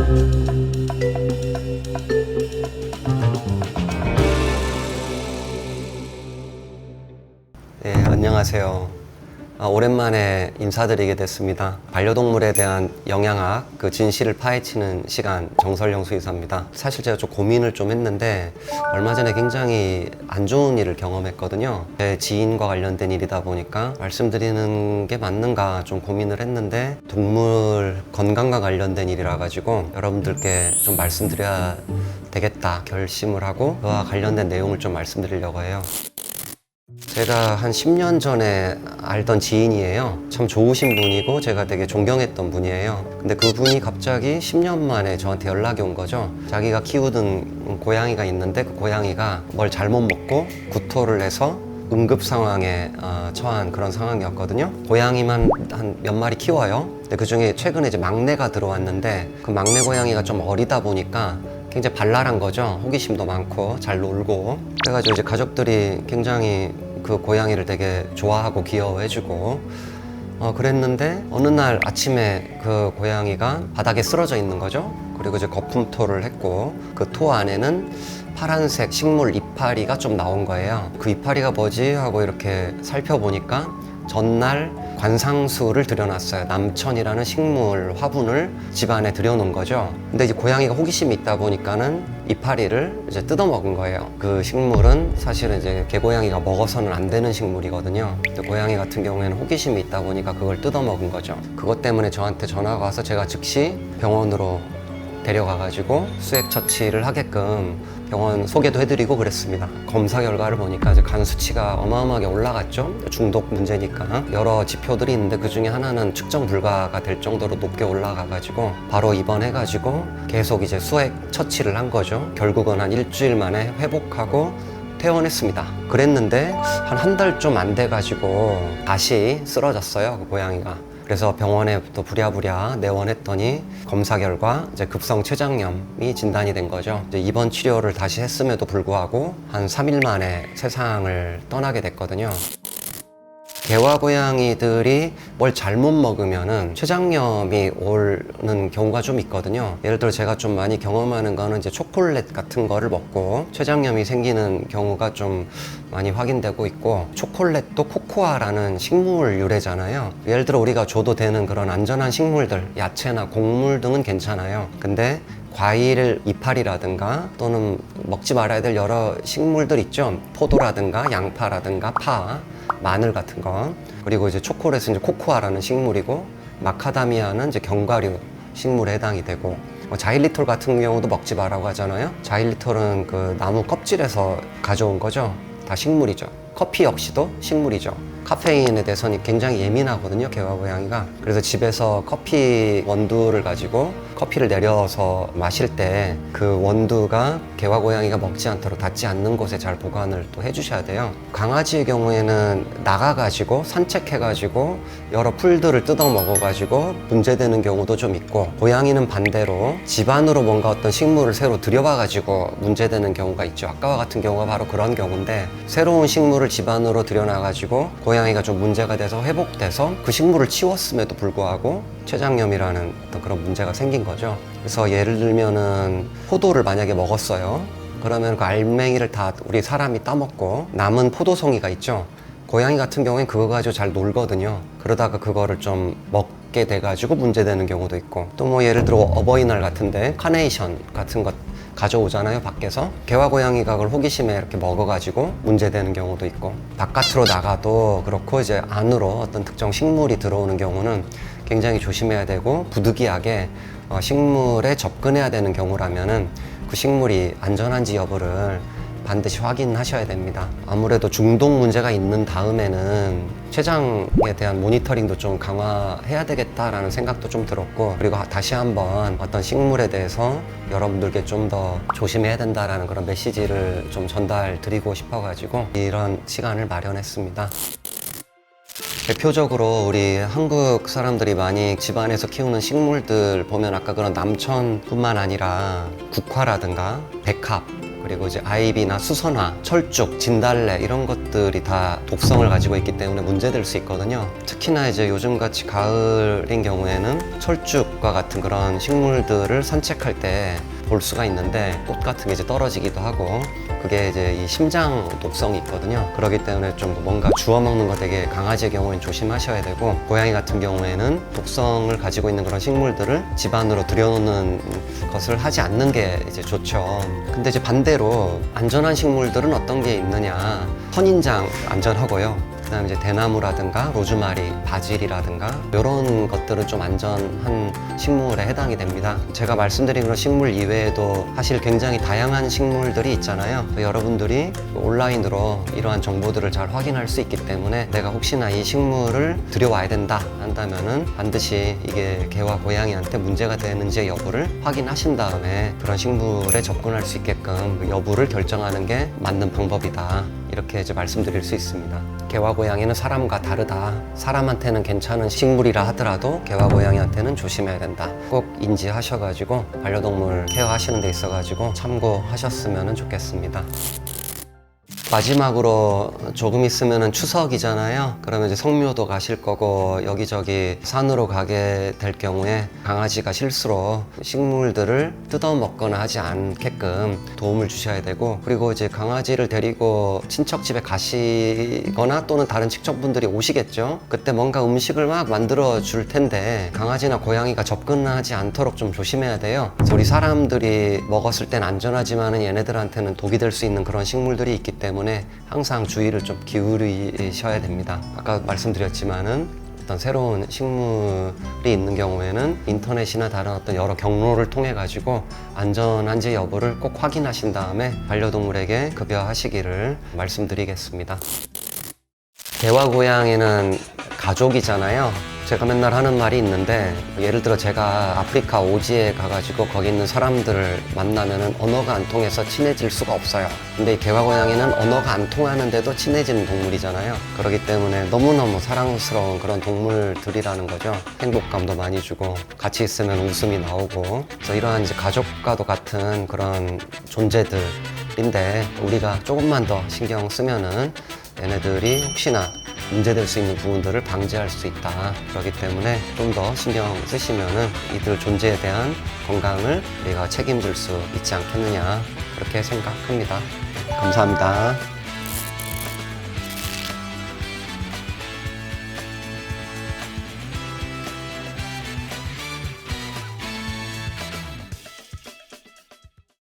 네, 안녕하세요. 오랜만에 인사드리게 됐습니다. 반려동물에 대한 영양학, 그 진실을 파헤치는 시간, 정설영 수의사입니다. 사실 제가 좀 고민을 좀 했는데 얼마 전에 굉장히 안 좋은 일을 경험했거든요. 제 지인과 관련된 일이다 보니까 말씀드리는 게 맞는가 좀 고민을 했는데 동물 건강과 관련된 일이라 가지고 여러분들께 좀 말씀드려야 되겠다 결심을 하고 그와 관련된 내용을 좀 말씀드리려고 해요. 제가 한 10년 전에 알던 지인이에요. 참 좋으신 분이고 제가 되게 존경했던 분이에요. 근데 그분이 갑자기 10년 만에 저한테 연락이 온 거죠. 자기가 키우던 고양이가 있는데 그 고양이가 뭘 잘못 먹고 구토를 해서 응급 상황에 처한 그런 상황이었거든요. 고양이만 한 몇 마리 키워요. 근데 그 중에 최근에 이제 막내가 들어왔는데 그 막내 고양이가 좀 어리다 보니까 굉장히 발랄한 거죠. 호기심도 많고 잘 놀고. 그래가지고 이제 가족들이 굉장히 그 고양이를 되게 좋아하고 귀여워해주고 그랬는데 어느 날 아침에 그 고양이가 바닥에 쓰러져 있는 거죠. 그리고 이제 거품토를 했고 그 토 안에는 파란색 식물 이파리가 좀 나온 거예요. 그 이파리가 뭐지 하고 이렇게 살펴보니까 전날 관상수를 들여놨어요. 남천이라는 식물 화분을 집안에 들여놓은 거죠. 근데 이제 고양이가 호기심이 있다 보니까는 이파리를 이제 뜯어먹은 거예요. 그 식물은 사실은 이제 개고양이가 먹어서는 안 되는 식물이거든요. 근데 고양이 같은 경우에는 호기심이 있다 보니까 그걸 뜯어먹은 거죠. 그것 때문에 저한테 전화가 와서 제가 즉시 병원으로 데려가가지고 수액 처치를 하게끔 병원 소개도 해드리고 그랬습니다. 검사 결과를 보니까 이제 간 수치가 어마어마하게 올라갔죠. 중독 문제니까 여러 지표들이 있는데 그 중에 하나는 측정 불가가 될 정도로 높게 올라가가지고 바로 입원해가지고 계속 이제 수액 처치를 한 거죠. 결국은 한 일주일 만에 회복하고 퇴원했습니다. 그랬는데 한 달 좀 안 돼가지고 다시 쓰러졌어요. 그 고양이가. 그래서 병원에 또 부랴부랴 내원했더니 검사 결과 이제 급성 췌장염이 진단이 된 거죠. 이제 입원 치료를 다시 했음에도 불구하고 한 3일 만에 세상을 떠나게 됐거든요. 개와 고양이들이 뭘 잘못 먹으면은 췌장염이 오는 경우가 좀 있거든요. 예를 들어 제가 좀 많이 경험하는 거는 이제 초콜릿 같은 거를 먹고 췌장염이 생기는 경우가 좀 많이 확인되고 있고, 초콜릿도 코코아라는 식물 유래잖아요. 예를 들어 우리가 줘도 되는 그런 안전한 식물들, 야채나 곡물 등은 괜찮아요. 근데 과일 이파리라든가 또는 먹지 말아야 될 여러 식물들 있죠. 포도라든가 양파라든가 파, 마늘 같은 거, 그리고 이제 초콜릿은 이제 코코아라는 식물이고, 마카다미아는 이제 견과류 식물에 해당이 되고, 자일리톨 같은 경우도 먹지 말라고 하잖아요. 자일리톨은 그 나무 껍질에서 가져온 거죠. 다 식물이죠. 커피 역시도 식물이죠. 카페인에 대해서는 굉장히 예민하거든요, 개와 고양이가. 그래서 집에서 커피 원두를 가지고 커피를 내려서 마실 때 그 원두가 개와 고양이가 먹지 않도록 닿지 않는 곳에 잘 보관을 또 해주셔야 돼요. 강아지의 경우에는 나가가지고 산책해가지고 여러 풀들을 뜯어 먹어가지고 문제되는 경우도 좀 있고, 고양이는 반대로 집 안으로 뭔가 어떤 식물을 새로 들여와가지고 문제되는 경우가 있죠. 아까와 같은 경우가 바로 그런 경우인데, 새로운 식물을 집 안으로 들여놔가지고 고양이가 좀 문제가 돼서 회복돼서 그 식물을 치웠음에도 불구하고 췌장염이라는 어떤 그런 문제가 생긴 거죠. 그래서 예를 들면은 포도를 만약에 먹었어요. 그러면 그 알맹이를 다 우리 사람이 따먹고 남은 포도송이가 있죠. 고양이 같은 경우엔 그거 가지고 잘 놀거든요. 그러다가 그거를 좀 먹게 돼가지고 문제되는 경우도 있고, 또 뭐 예를 들어 어버이날 같은데 카네이션 같은 것 가져오잖아요, 밖에서. 개와 고양이가 그걸 호기심에 이렇게 먹어가지고 문제되는 경우도 있고, 바깥으로 나가도 그렇고 이제 안으로 어떤 특정 식물이 들어오는 경우는 굉장히 조심해야 되고, 부득이하게 식물에 접근해야 되는 경우라면은 그 식물이 안전한지 여부를 반드시 확인하셔야 됩니다. 아무래도 중독 문제가 있는 다음에는 췌장에 대한 모니터링도 좀 강화해야 되겠다라는 생각도 좀 들었고, 그리고 다시 한번 어떤 식물에 대해서 여러분들께 좀 더 조심해야 된다라는 그런 메시지를 좀 전달 드리고 싶어가지고 이런 시간을 마련했습니다. 대표적으로 우리 한국 사람들이 많이 집안에서 키우는 식물들 보면 아까 그런 남천뿐만 아니라 국화라든가 백합, 그리고 이제 아이비나 수선화, 철쭉, 진달래 이런 것들이 다 독성을 가지고 있기 때문에 문제될 수 있거든요. 특히나 이제 요즘같이 가을인 경우에는 철쭉과 같은 그런 식물들을 산책할 때 볼 수가 있는데 꽃 같은 게 이제 떨어지기도 하고 그게 이제 이 심장 독성이 있거든요. 그렇기 때문에 좀 뭔가 주워 먹는 거 되게 강아지의 경우에는 조심하셔야 되고 고양이 같은 경우에는 독성을 가지고 있는 그런 식물들을 집 안으로 들여놓는 것을 하지 않는 게 이제 좋죠. 근데 이제 반대로 안전한 식물들은 어떤 게 있느냐. 선인장 안전하고요. 그다음 이제 대나무라든가 로즈마리, 바질이라든가 이런 것들은 좀 안전한 식물에 해당이 됩니다. 제가 말씀드린 그런 식물 이외에도 사실 굉장히 다양한 식물들이 있잖아요. 여러분들이 온라인으로 이러한 정보들을 잘 확인할 수 있기 때문에 내가 혹시나 이 식물을 들여와야 된다 한다면은 반드시 이게 개와 고양이한테 문제가 되는지 여부를 확인하신 다음에 그런 식물에 접근할 수 있게끔 여부를 결정하는 게 맞는 방법이다. 이렇게 이제 말씀드릴 수 있습니다. 개와 고양이는 사람과 다르다. 사람한테는 괜찮은 식물이라 하더라도 개와 고양이한테는 조심해야 된다. 꼭 인지하셔가지고 반려동물 케어하시는 데 있어가지고 참고하셨으면 좋겠습니다. 마지막으로 조금 있으면 추석이잖아요. 그러면 이제 성묘도 가실 거고 여기저기 산으로 가게 될 경우에 강아지가 실수로 식물들을 뜯어먹거나 하지 않게끔 도움을 주셔야 되고 그리고 이제 강아지를 데리고 친척 집에 가시거나 또는 다른 친척분들이 오시겠죠. 그때 뭔가 음식을 막 만들어 줄 텐데 강아지나 고양이가 접근하지 않도록 좀 조심해야 돼요. 그래서 우리 사람들이 먹었을 땐 안전하지만 얘네들한테는 독이 될 수 있는 그런 식물들이 있기 때문에 항상 주의를 좀 기울이셔야 됩니다. 아까 말씀드렸지만은 어떤 새로운 식물이 있는 경우에는 인터넷이나 다른 어떤 여러 경로를 통해 가지고 안전한지 여부를 꼭 확인하신 다음에 반려동물에게 급여하시기를 말씀드리겠습니다. 개와 고양이는 가족이잖아요. 제가 맨날 하는 말이 있는데 예를 들어 제가 아프리카 오지에 가가지고 거기 있는 사람들을 만나면은 언어가 안 통해서 친해질 수가 없어요. 근데 이 개와 고양이는 언어가 안 통하는데도 친해지는 동물이잖아요. 그렇기 때문에 너무너무 사랑스러운 그런 동물들이라는 거죠. 행복감도 많이 주고 같이 있으면 웃음이 나오고 그래서 이러한 이제 가족과도 같은 그런 존재들인데 우리가 조금만 더 신경 쓰면은 얘네들이 혹시나 문제될 수 있는 부분들을 방지할 수 있다. 그렇기 때문에 좀 더 신경 쓰시면은 이들 존재에 대한 건강을 우리가 책임질 수 있지 않겠느냐 그렇게 생각합니다. 감사합니다.